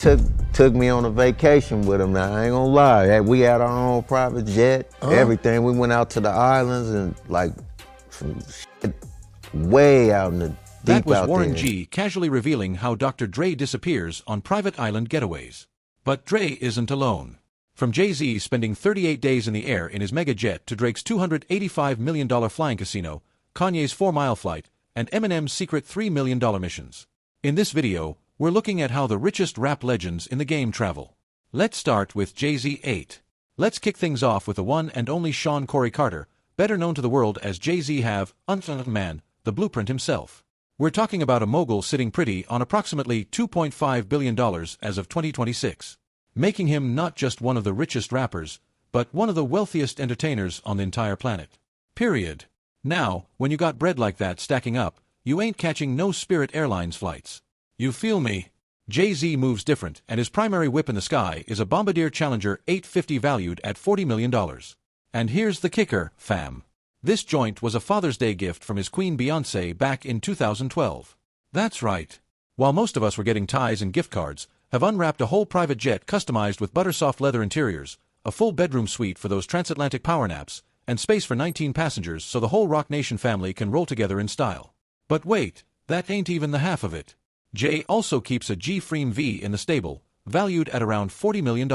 took took me on a vacation with him. Now I ain't gonna lie, we had our own private jet, everything. We went out to the islands and like some shit way out in the That deep was out Warren there. G. casually revealing how Dr. Dre disappears on private island getaways. But Dre isn't alone. From Jay-Z spending 38 days in the air in his mega jet to Drake's $285 million flying casino, Kanye's 4-mile flight, and Eminem's secret $3 million missions. In this video, we're looking at how the richest rap legends in the game travel. Let's start with Jay-Z 8. Let's kick things off with the one and only Sean Corey Carter, better known to the world as Jay-Z have, Man, the blueprint himself. We're talking about a mogul sitting pretty on approximately $2.5 billion as of 2026, making him not just one of the richest rappers, but one of the wealthiest entertainers on the entire planet. Period. Now, when you got bread like that stacking up, you ain't catching no Spirit Airlines flights. You feel me? Jay-Z moves different, and his primary whip in the sky is a Bombardier Challenger 850 valued at $40 million. And here's the kicker, fam. This joint was a Father's Day gift from his queen Beyoncé back in 2012. That's right. While most of us were getting ties and gift cards, have unwrapped a whole private jet customized with buttersoft leather interiors, a full bedroom suite for those transatlantic power naps, and space for 19 passengers so the whole Roc Nation family can roll together in style. But wait, that ain't even the half of it. Jay also keeps a G-Frame V in the stable, valued at around $40 million.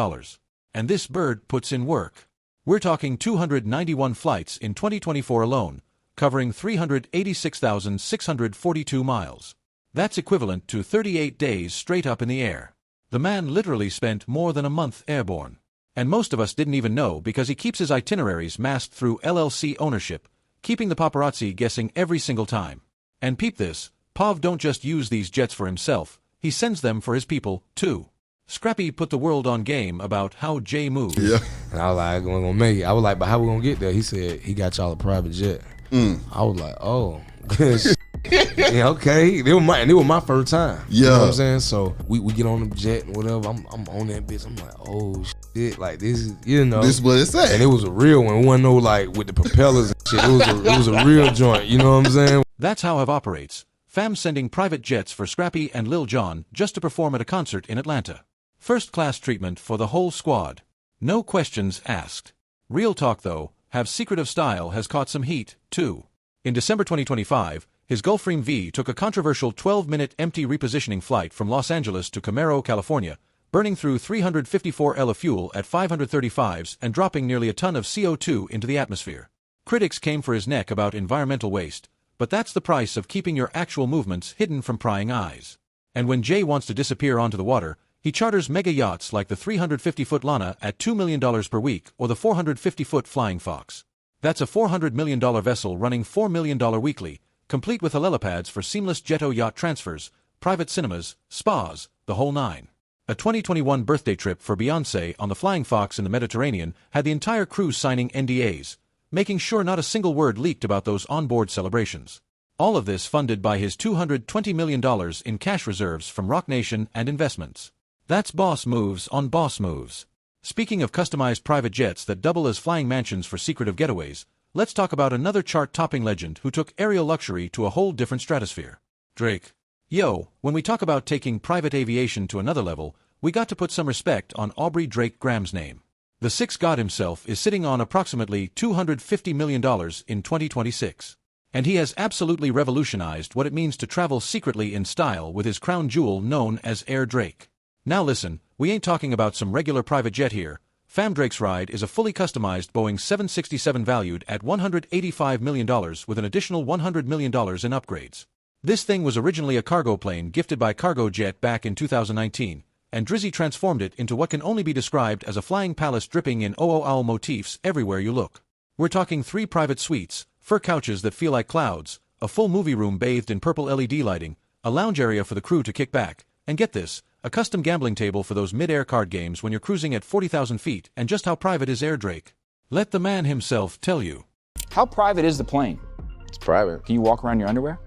And this bird puts in work. We're talking 291 flights in 2024 alone, covering 386,642 miles. That's equivalent to 38 days straight up in the air. The man literally spent more than a month airborne. And most of us didn't even know because he keeps his itineraries masked through LLC ownership, keeping the paparazzi guessing every single time. And peep this, Pav don't just use these jets for himself, he sends them for his people, too. Scrappy put the world on game about how Jay moves. Yeah. And I was like, we're gonna make it. I was like, but how we gonna get there? He said he got y'all a private jet. I was like, oh, yeah, okay. It was my first time. Yeah. You know what I'm saying? So we get on the jet and whatever. I'm on that bitch. I'm like, oh shit, like this is, you know. This is what it said. And it was a real one. It wasn't no like with the propellers and shit. It was a real joint. You know what I'm saying? That's how Have operates. Fam sending private jets for Scrappy and Lil Jon just to perform at a concert in Atlanta. First-class treatment for the whole squad. No questions asked. Real talk though, Have's secret of style has caught some heat, too. In December 2025, his Gulfstream V took a controversial 12-minute empty repositioning flight from Los Angeles to Camaro, California, burning through 354 L of fuel at 535s and dropping nearly a ton of CO2 into the atmosphere. Critics came for his neck about environmental waste, but that's the price of keeping your actual movements hidden from prying eyes. And when Jay wants to disappear onto the water, he charters mega yachts like the 350-foot Lana at $2 million per week or the 450-foot Flying Fox. That's a $400 million vessel running $4 million weekly, complete with helipads for seamless jet-o yacht transfers, private cinemas, spas, the whole nine. A 2021 birthday trip for Beyoncé on the Flying Fox in the Mediterranean had the entire crew signing NDAs, making sure not a single word leaked about those onboard celebrations. All of this funded by his $220 million in cash reserves from Roc Nation and investments. That's boss moves on boss moves. Speaking of customized private jets that double as flying mansions for secretive getaways, let's talk about another chart-topping legend who took aerial luxury to a whole different stratosphere. Drake. Yo, when we talk about taking private aviation to another level, we got to put some respect on Aubrey Drake Graham's name. The Sixth God himself is sitting on approximately $250 million in 2026. And he has absolutely revolutionized what it means to travel secretly in style with his crown jewel known as Air Drake. Now listen, we ain't talking about some regular private jet here. Fam Drake's ride is a fully customized Boeing 767 valued at $185 million with an additional $100 million in upgrades. This thing was originally a cargo plane gifted by Cargojet back in 2019, and Drizzy transformed it into what can only be described as a flying palace dripping in OOL motifs everywhere you look. We're talking 3 private suites, fur couches that feel like clouds, a full movie room bathed in purple LED lighting, a lounge area for the crew to kick back, and get this, a custom gambling table for those mid-air card games when you're cruising at 40,000 feet. And just how private is Air Drake? Let the man himself tell you. How private is the plane? It's private. Can you walk around in your underwear?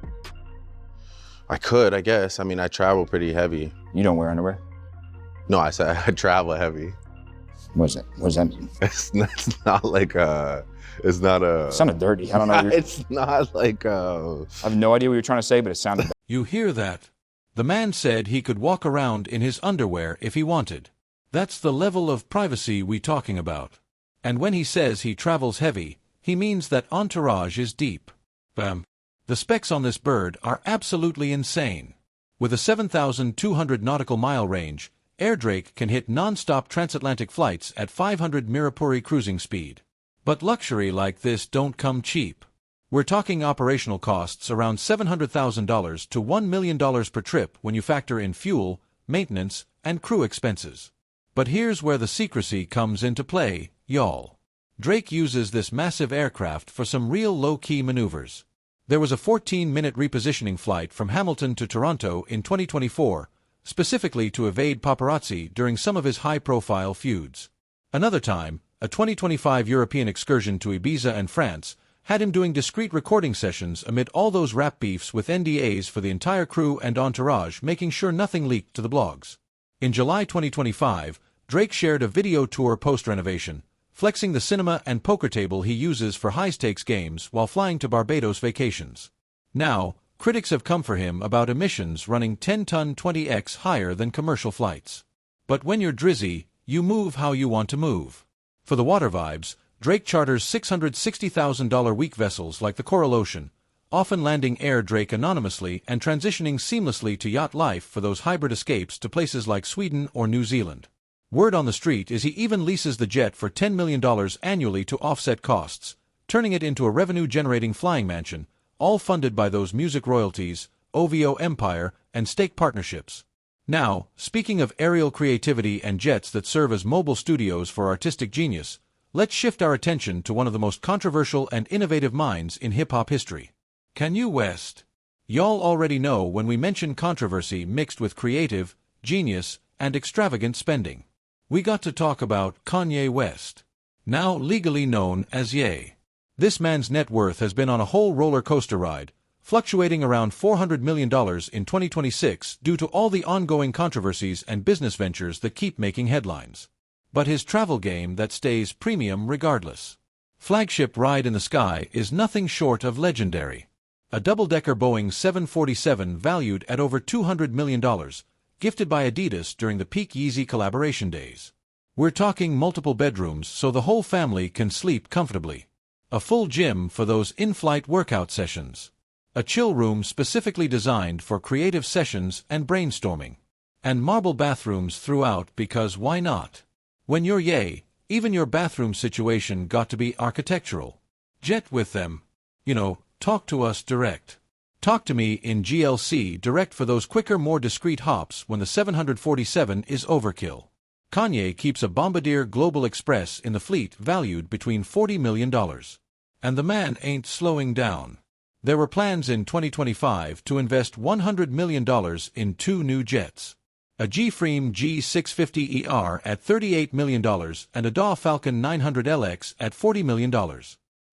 I could, I guess. I mean, I travel pretty heavy. You don't wear underwear? No, I said I travel heavy. What does that mean? It's not like it's not a... It sounded dirty. I don't know. It's not like I have no idea what you're trying to say, but it sounded bad. You hear that? The man said he could walk around in his underwear if he wanted. That's the level of privacy we talking about. And when he says he travels heavy, he means that entourage is deep. Bam. The specs on this bird are absolutely insane. With a 7,200 nautical mile range, Air Drake can hit non-stop transatlantic flights at 500 Mirapuri cruising speed. But luxury like this don't come cheap. We're talking operational costs around $700,000 to $1 million per trip when you factor in fuel, maintenance, and crew expenses. But here's where the secrecy comes into play, y'all. Drake uses this massive aircraft for some real low-key maneuvers. There was a 14-minute repositioning flight from Hamilton to Toronto in 2024, specifically to evade paparazzi during some of his high-profile feuds. Another time, a 2025 European excursion to Ibiza and France had him doing discreet recording sessions amid all those rap beefs with NDAs for the entire crew and entourage, making sure nothing leaked to the blogs. In July 2025, Drake shared a video tour post-renovation, flexing the cinema and poker table he uses for high-stakes games while flying to Barbados vacations. Now, critics have come for him about emissions running 10-ton 20x higher than commercial flights. But when you're drizzy, you move how you want to move. For the water vibes, Drake charters $660,000 week vessels like the Coral Ocean, often landing Air Drake anonymously and transitioning seamlessly to yacht life for those hybrid escapes to places like Sweden or New Zealand. Word on the street is he even leases the jet for $10 million annually to offset costs, turning it into a revenue-generating flying mansion, all funded by those music royalties, OVO empire, and stake partnerships. Now, speaking of aerial creativity and jets that serve as mobile studios for artistic genius, let's shift our attention to one of the most controversial and innovative minds in hip-hop history. Kanye West. Y'all already know when we mention controversy mixed with creative, genius, and extravagant spending. We got to talk about Kanye West, now legally known as Ye. This man's net worth has been on a whole roller coaster ride, fluctuating around $400 million in 2026 due to all the ongoing controversies and business ventures that keep making headlines. But his travel game that stays premium regardless. Flagship Ride in the Sky is nothing short of legendary. A double-decker Boeing 747 valued at over $200 million, gifted by Adidas during the peak Yeezy collaboration days. We're talking multiple bedrooms so the whole family can sleep comfortably. A full gym for those in-flight workout sessions. A chill room specifically designed for creative sessions and brainstorming. And marble bathrooms throughout because why not? When you're Ye, even your bathroom situation got to be architectural. Jet with them. Talk to us direct. Talk to me in GLC direct for those quicker, more discreet hops when the 747 is overkill. Kanye keeps a Bombardier Global Express in the fleet valued between $40 million. And the man ain't slowing down. There were plans in 2025 to invest $100 million in 2 new jets. A Gframe G650ER at $38 million and a DAW Falcon 900LX at $40 million.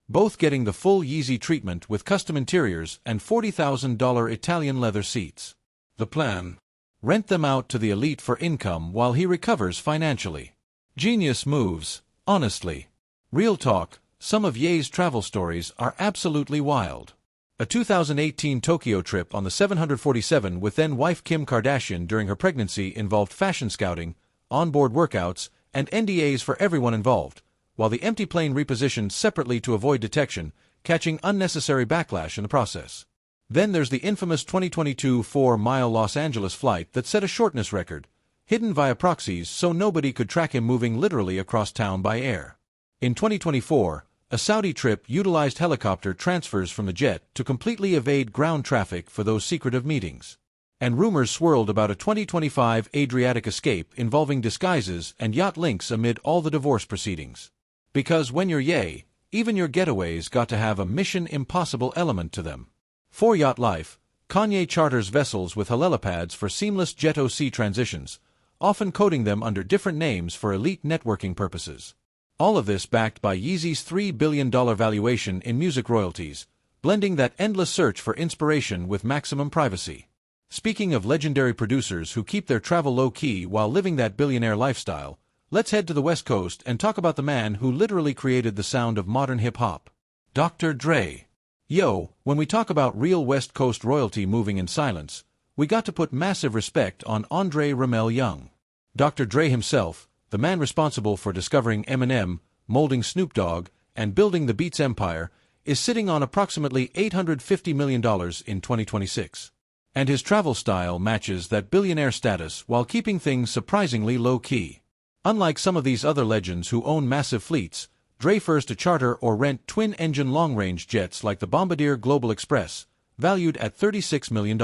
Both getting the full Yeezy treatment with custom interiors and $40,000 Italian leather seats. The plan? Rent them out to the elite for income while he recovers financially. Genius moves, honestly. Real talk, some of Ye's travel stories are absolutely wild. A 2018 Tokyo trip on the 747 with then-wife Kim Kardashian during her pregnancy involved fashion scouting, onboard workouts, and NDAs for everyone involved, while the empty plane repositioned separately to avoid detection, catching unnecessary backlash in the process. Then there's the infamous 2022 4-mile Los Angeles flight that set a shortness record, hidden via proxies so nobody could track him moving literally across town by air. In 2024, a Saudi trip utilized helicopter transfers from the jet to completely evade ground traffic for those secretive meetings. And rumors swirled about a 2025 Adriatic escape involving disguises and yacht links amid all the divorce proceedings. Because when you're Ye, even your getaways got to have a Mission Impossible element to them. For yacht life, Kanye charters vessels with helipads for seamless jet OC transitions, often coding them under different names for elite networking purposes. All of this backed by Yeezy's $3 billion valuation in music royalties, blending that endless search for inspiration with maximum privacy. Speaking of legendary producers who keep their travel low-key while living that billionaire lifestyle, let's head to the West Coast and talk about the man who literally created the sound of modern hip-hop. Dr. Dre. Yo, when we talk about real West Coast royalty moving in silence, we got to put massive respect on Andre Ramel Young. Dr. Dre himself, the man responsible for discovering Eminem, molding Snoop Dogg, and building the Beats empire, is sitting on approximately $850 million in 2026. And his travel style matches that billionaire status while keeping things surprisingly low-key. Unlike some of these other legends who own massive fleets, Dre prefers to charter or rent twin-engine long-range jets like the Bombardier Global Express, valued at $36 million.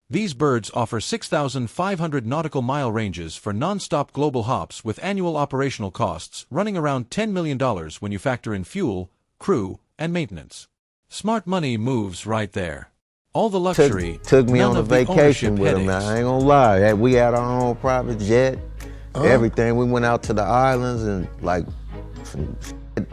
These birds offer 6,500 nautical mile ranges for non-stop global hops with annual operational costs running around $10 million when you factor in fuel, crew, and maintenance. Smart money moves right there. All the luxury, took me none on a of the vacation ownership with him. Now, headaches. I ain't gonna lie. We had our own private jet, everything. We went out to the islands and like some shit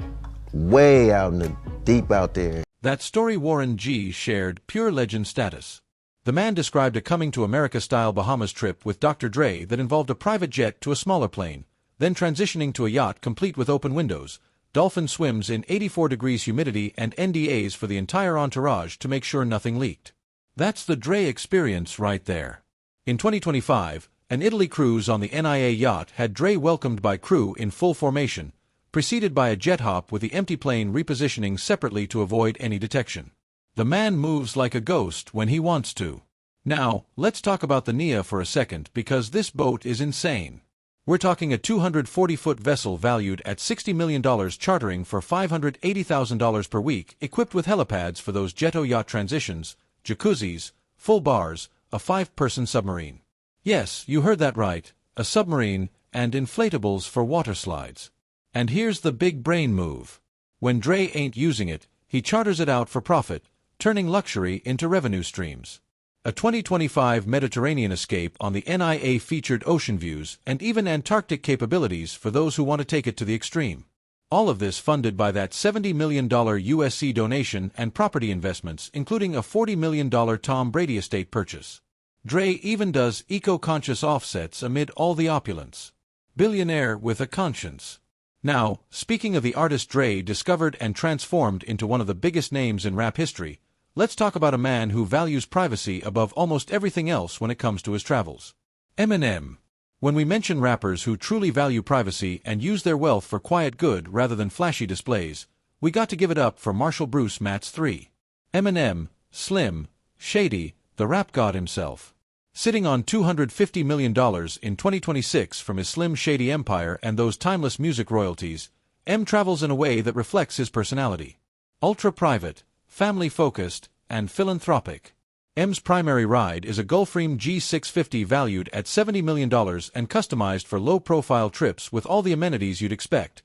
way out in the deep out there. That story Warren G shared pure legend status. The man described a coming-to-America-style Bahamas trip with Dr. Dre that involved a private jet to a smaller plane, then transitioning to a yacht complete with open windows, dolphin swims in 84 degrees humidity and NDAs for the entire entourage to make sure nothing leaked. That's the Dre experience right there. In 2025, an Italy cruise on the NIA yacht had Dre welcomed by crew in full formation, preceded by a jet hop with the empty plane repositioning separately to avoid any detection. The man moves like a ghost when he wants to. Now, let's talk about the Nia for a second because this boat is insane. We're talking a 240-foot vessel valued at $60 million chartering for $580,000 per week, equipped with helipads for those jet-o-yacht transitions, jacuzzis, full bars, a 5-person submarine. Yes, you heard that right, a submarine, and inflatables for water slides. And here's the big brain move. When Dre ain't using it, he charters it out for profit, turning luxury into revenue streams. A 2025 Mediterranean escape on the NIA featured ocean views and even Antarctic capabilities for those who want to take it to the extreme. All of this funded by that $70 million USC donation and property investments, including a $40 million Tom Brady estate purchase. Dre even does eco-conscious offsets amid all the opulence. Billionaire with a conscience. Now, speaking of the artist Dre discovered and transformed into one of the biggest names in rap history, let's talk about a man who values privacy above almost everything else when it comes to his travels. Eminem. When we mention rappers who truly value privacy and use their wealth for quiet good rather than flashy displays, we got to give it up for Marshall Bruce Matz III. Eminem, Slim, Shady, the rap god himself. Sitting on $250 million in 2026 from his Slim Shady empire and those timeless music royalties, M travels in a way that reflects his personality. Ultra-private, family-focused, and philanthropic. M's primary ride is a Gulfstream G650 valued at $70 million and customized for low-profile trips with all the amenities you'd expect.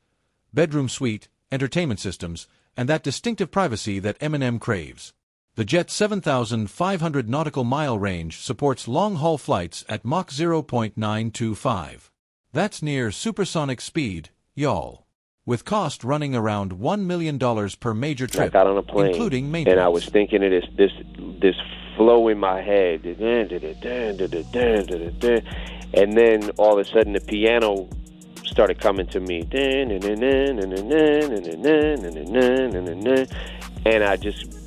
Bedroom suite, entertainment systems, and that distinctive privacy that Eminem craves. The jet's 7,500 nautical mile range supports long-haul flights at Mach 0.925. That's near supersonic speed, y'all. With cost running around $1 million per major trip, I got on a plane, including maintenance. and I was thinking of this flow in my head, and then all of a sudden the piano started coming to me, and I just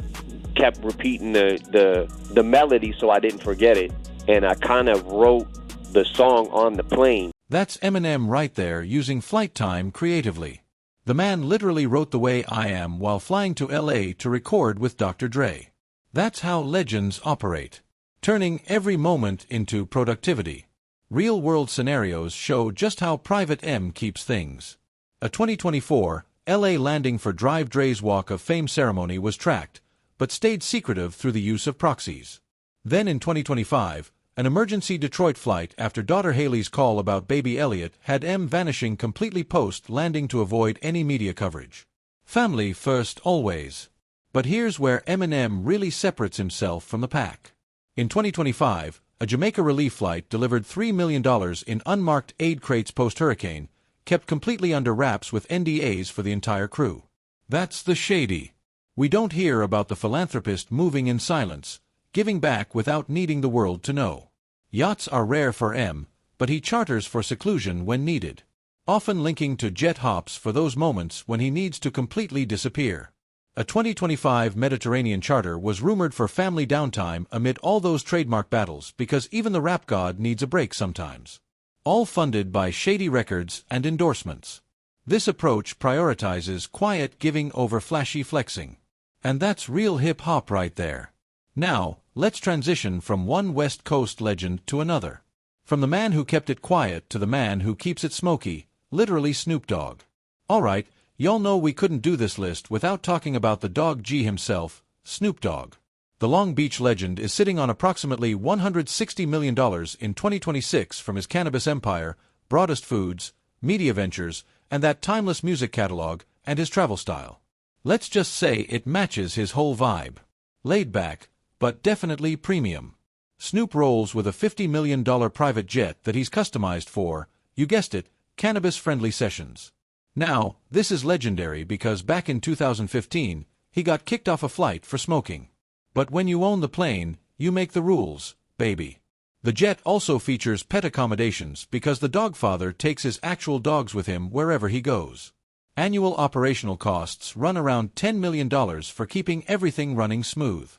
kept repeating the melody so I didn't forget it, and I kind of wrote the song on the plane. That's Eminem right there using flight time creatively. The man literally wrote The Way I Am while flying to LA to record with Dr. Dre. That's how legends operate, turning every moment into productivity. Real-world scenarios show just how Private M keeps things. A 2024 LA landing for Drive Dre's Walk of Fame ceremony was tracked, but stayed secretive through the use of proxies. Then in 2025, an emergency Detroit flight after daughter Haley's call about baby Elliot had M vanishing completely post-landing to avoid any media coverage. Family first always. But here's where Eminem really separates himself from the pack. In 2025, a Jamaica relief flight delivered $3 million in unmarked aid crates post-hurricane, kept completely under wraps with NDAs for the entire crew. That's the shady. We don't hear about the philanthropist moving in silence, giving back without needing the world to know. Yachts are rare for M, but he charters for seclusion when needed, often linking to jet hops for those moments when he needs to completely disappear. A 2025 Mediterranean charter was rumored for family downtime amid all those trademark battles because even the rap god needs a break sometimes. All funded by shady records and endorsements. This approach prioritizes quiet giving over flashy flexing. And that's real hip-hop right there. Now, let's transition from one West Coast legend to another. From the man who kept it quiet to the man who keeps it smoky, literally Snoop Dogg. Alright, y'all know we couldn't do this list without talking about the Dog G himself, Snoop Dogg. The Long Beach legend is sitting on approximately $160 million in 2026 from his cannabis empire, Broadest Foods, media ventures, and that timeless music catalog, and his travel style. Let's just say it matches his whole vibe. Laid back, but definitely premium. Snoop rolls with a $50 million private jet that he's customized for, you guessed it, cannabis-friendly sessions. Now, this is legendary because back in 2015, he got kicked off a flight for smoking. But when you own the plane, you make the rules, baby. The jet also features pet accommodations because the Dogfather takes his actual dogs with him wherever he goes. Annual operational costs run around $10 million for keeping everything running smooth.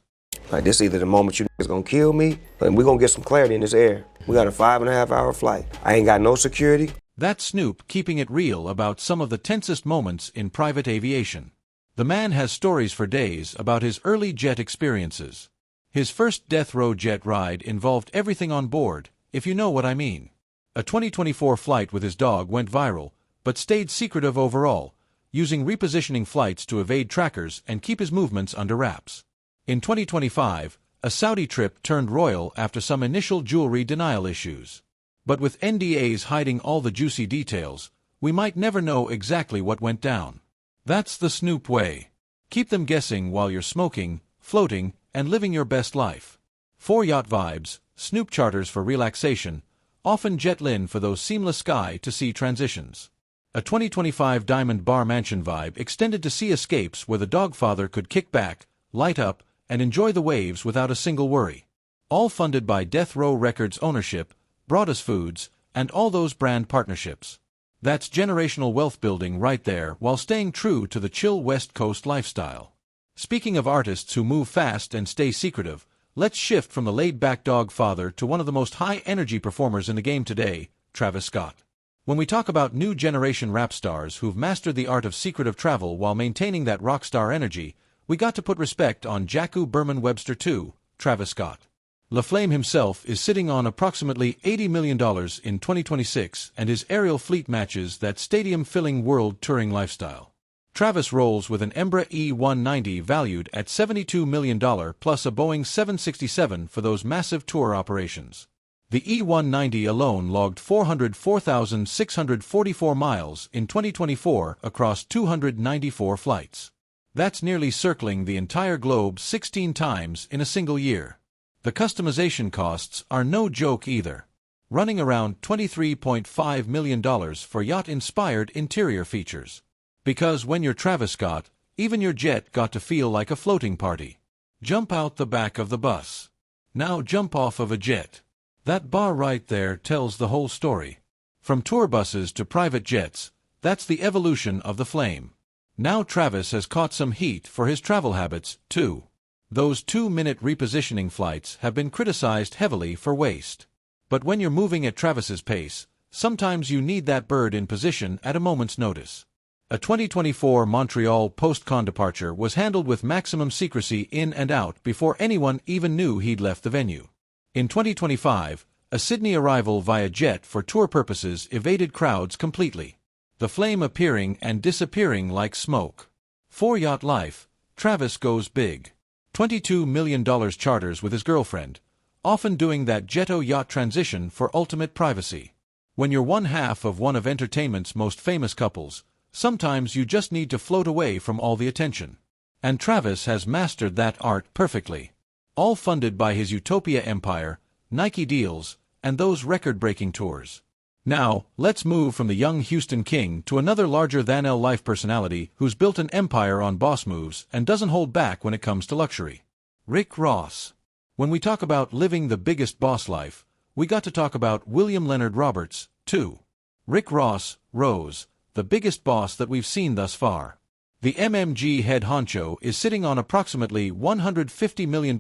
Like, this either the moment you niggas gonna kill me, and we gonna get some clarity in this air. We got a 5.5-hour flight. I ain't got no security. That's Snoop keeping it real about some of the tensest moments in private aviation. The man has stories for days about his early jet experiences. His first death row jet ride involved everything on board, if you know what I mean. A 2024 flight with his dog went viral, but stayed secretive overall, using repositioning flights to evade trackers and keep his movements under wraps. In 2025, a Saudi trip turned royal after some initial jewelry denial issues. But with NDAs hiding all the juicy details, we might never know exactly what went down. That's the Snoop way. Keep them guessing while you're smoking, floating, and living your best life. For yacht vibes, Snoop charters for relaxation, often Jetlin for those seamless sky-to-sea transitions. A 2025 Diamond Bar Mansion vibe extended to sea escapes where the Dogfather could kick back, light up, and enjoy the waves without a single worry. All funded by Death Row Records ownership, Broadest Foods, and all those brand partnerships. That's generational wealth building right there while staying true to the chill West Coast lifestyle. Speaking of artists who move fast and stay secretive, let's shift from the laid-back Dogfather to one of the most high-energy performers in the game today, Travis Scott. When we talk about new generation rap stars who've mastered the art of secretive travel while maintaining that rock star energy, we got to put respect on Jacku Berman Webster too, Travis Scott. LaFlame himself is sitting on approximately $80 million in 2026 and his aerial fleet matches that stadium-filling world touring lifestyle. Travis rolls with an Embraer E190 valued at $72 million plus a Boeing 767 for those massive tour operations. The E190 alone logged 404,644 miles in 2024 across 294 flights. That's nearly circling the entire globe 16 times in a single year. The customization costs are no joke either, running around $23.5 million for yacht-inspired interior features. Because when you're Travis Scott, even your jet got to feel like a floating party. Jump out the back of the bus. Now jump off of a jet. That bar right there tells the whole story. From tour buses to private jets, that's the evolution of the flame. Now Travis has caught some heat for his travel habits, too. Those 2-minute repositioning flights have been criticized heavily for waste. But when you're moving at Travis's pace, sometimes you need that bird in position at a moment's notice. A 2024 Montreal post-con departure was handled with maximum secrecy in and out before anyone even knew he'd left the venue. In 2025, a Sydney arrival via jet for tour purposes evaded crowds completely. The flame appearing and disappearing like smoke. For yacht life, Travis goes big. $22 million charters with his girlfriend, often doing that Jetto yacht transition for ultimate privacy. When you're one half of one of entertainment's most famous couples, sometimes you just need to float away from all the attention. And Travis has mastered that art perfectly. All funded by his Utopia empire, Nike deals, and those record-breaking tours. Now, let's move from the young Houston King to another larger-than-life personality who's built an empire on boss moves and doesn't hold back when it comes to luxury. Rick Ross. When we talk about living the biggest boss life, we got to talk about William Leonard Roberts, too. Rick Ross, Rose, the biggest boss that we've seen thus far. The MMG head honcho is sitting on approximately $150 million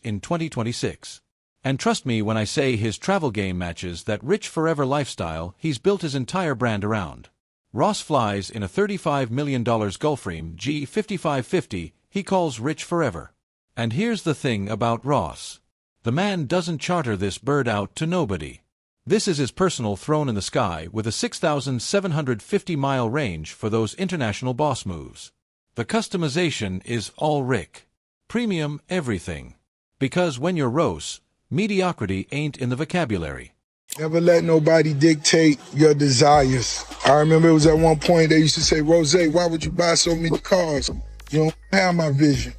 in 2026. And trust me when I say his travel game matches that rich forever lifestyle he's built his entire brand around. Ross flies in a $35 million Gulfstream G5550 he calls rich forever. And here's the thing about Ross. The man doesn't charter this bird out to nobody. This is his personal throne in the sky with a 6,750-mile range for those international boss moves. The customization is all Rick. Premium everything. Because when you're Ross, mediocrity ain't in the vocabulary. Never let nobody dictate your desires. I remember it was at one point they used to say, Rose, why would you buy so many cars? You don't have my vision.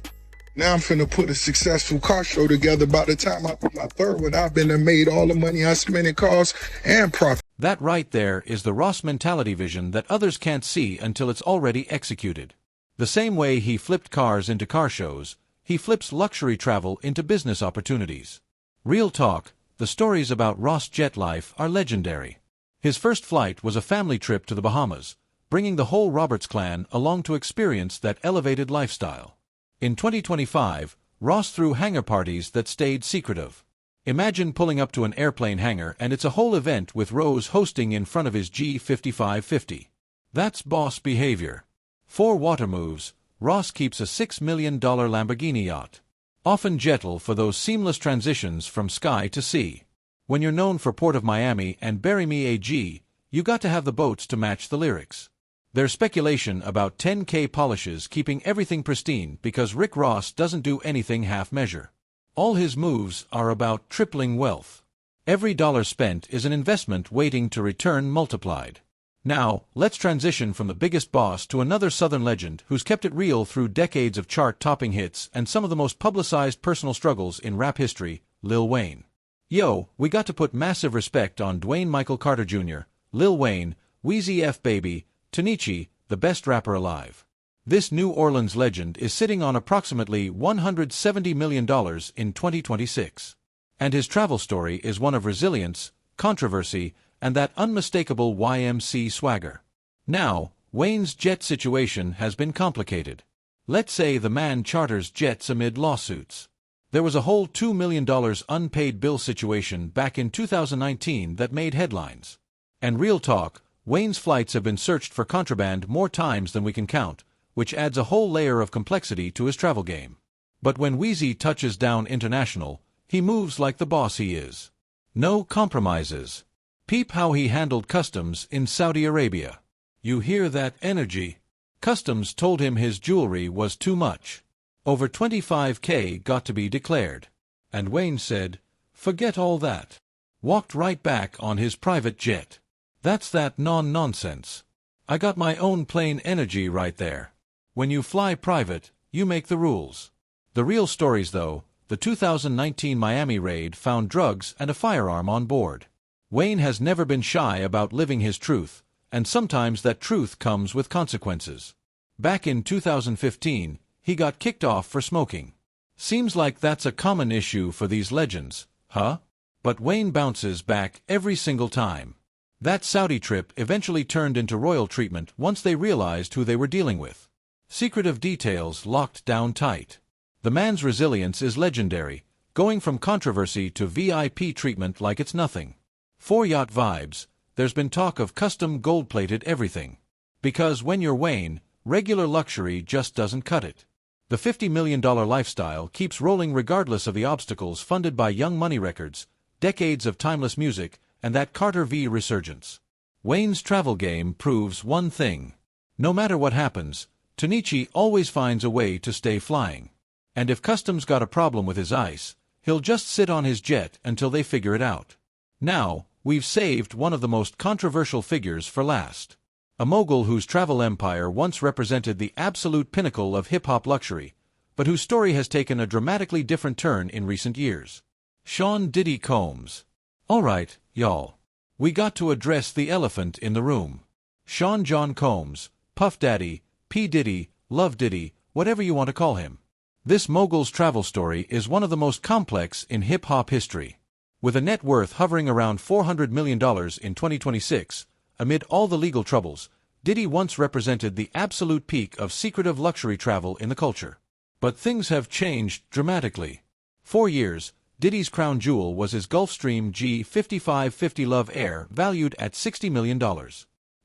Now I'm finna put a successful car show together. By the time I put my third one, I've been and made all the money I spent in cars and profit. That right there is the Ross mentality vision that others can't see until it's already executed. The same way he flipped cars into car shows, he flips luxury travel into business opportunities. Real talk, the stories about Ross jet life are legendary. His first flight was a family trip to the Bahamas, bringing the whole Roberts clan along to experience that elevated lifestyle. In 2025, Ross threw hangar parties that stayed secretive. Imagine pulling up to an airplane hangar and it's a whole event with Rose hosting in front of his G5550. That's boss behavior. For water moves, Ross keeps a $6 million Lamborghini yacht. Often gentle for those seamless transitions from sky to sea. When you're known for Port of Miami and Bury Me AG, you got to have the boats to match the lyrics. There's speculation about 10K polishes keeping everything pristine because Rick Ross doesn't do anything half-measure. All his moves are about tripling wealth. Every dollar spent is an investment waiting to return multiplied. Now, let's transition from the biggest boss to another Southern legend who's kept it real through decades of chart-topping hits and some of the most publicized personal struggles in rap history, Lil Wayne. Yo, we got to put massive respect on Dwayne Michael Carter Jr., Lil Wayne, Weezy F Baby, Tanichi, the best rapper alive. This New Orleans legend is sitting on approximately $170 million in 2026. And his travel story is one of resilience, controversy, and that unmistakable YMC swagger. Now, Wayne's jet situation has been complicated. Let's say the man charters jets amid lawsuits. There was a whole $2 million unpaid bill situation back in 2019 that made headlines. And real talk, Wayne's flights have been searched for contraband more times than we can count, which adds a whole layer of complexity to his travel game. But when Weezy touches down international, he moves like the boss he is. No compromises. Peep how he handled customs in Saudi Arabia. You hear that energy? Customs told him his jewelry was too much. Over 25K got to be declared. And Wayne said, forget all that. Walked right back on his private jet. That's that non-nonsense. I got my own plane energy right there. When you fly private, you make the rules. The real stories though, the 2019 Miami raid found drugs and a firearm on board. Wayne has never been shy about living his truth, and sometimes that truth comes with consequences. Back in 2015, he got kicked off for smoking. Seems like that's a common issue for these legends, huh? But Wayne bounces back every single time. That Saudi trip eventually turned into royal treatment once they realized who they were dealing with. Secretive details locked down tight. The man's resilience is legendary, going from controversy to VIP treatment like it's nothing. For yacht vibes, there's been talk of custom gold-plated everything. Because when you're Wayne, regular luxury just doesn't cut it. The $50 million lifestyle keeps rolling regardless of the obstacles funded by Young Money Records, decades of timeless music, and that Carter V resurgence. Wayne's travel game proves one thing. No matter what happens, Tanichi always finds a way to stay flying. And if customs got a problem with his ice, he'll just sit on his jet until they figure it out. Now, we've saved one of the most controversial figures for last. A mogul whose travel empire once represented the absolute pinnacle of hip-hop luxury, but whose story has taken a dramatically different turn in recent years. Sean Diddy Combs. Alright, y'all. We got to address the elephant in the room. Sean John Combs, Puff Daddy, P. Diddy, Love Diddy, whatever you want to call him. This mogul's travel story is one of the most complex in hip-hop history. With a net worth hovering around $400 million in 2026, amid all the legal troubles, Diddy once represented the absolute peak of secretive luxury travel in the culture. But things have changed dramatically. 4 years, Diddy's crown jewel was his Gulfstream G5550 Love Air, valued at $60 million.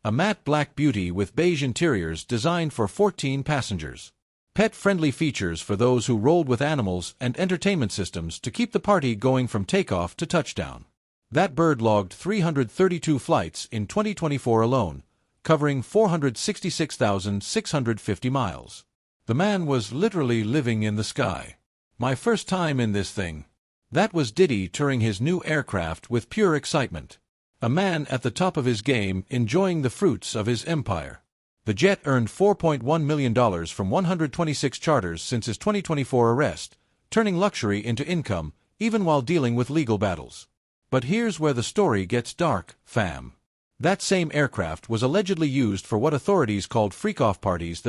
A matte black beauty with beige interiors designed for 14 passengers. Pet-friendly features for those who rolled with animals and entertainment systems to keep the party going from takeoff to touchdown. That bird logged 332 flights in 2024 alone, covering 466,650 miles. The man was literally living in the sky. My first time in this thing. That was Diddy touring his new aircraft with pure excitement. A man at the top of his game enjoying the fruits of his empire. The jet earned $4.1 million from 126 charters since his 2024 arrest, turning luxury into income even while dealing with legal battles. But here's where the story gets dark, fam. That same aircraft was allegedly used for what authorities called freak-off parties that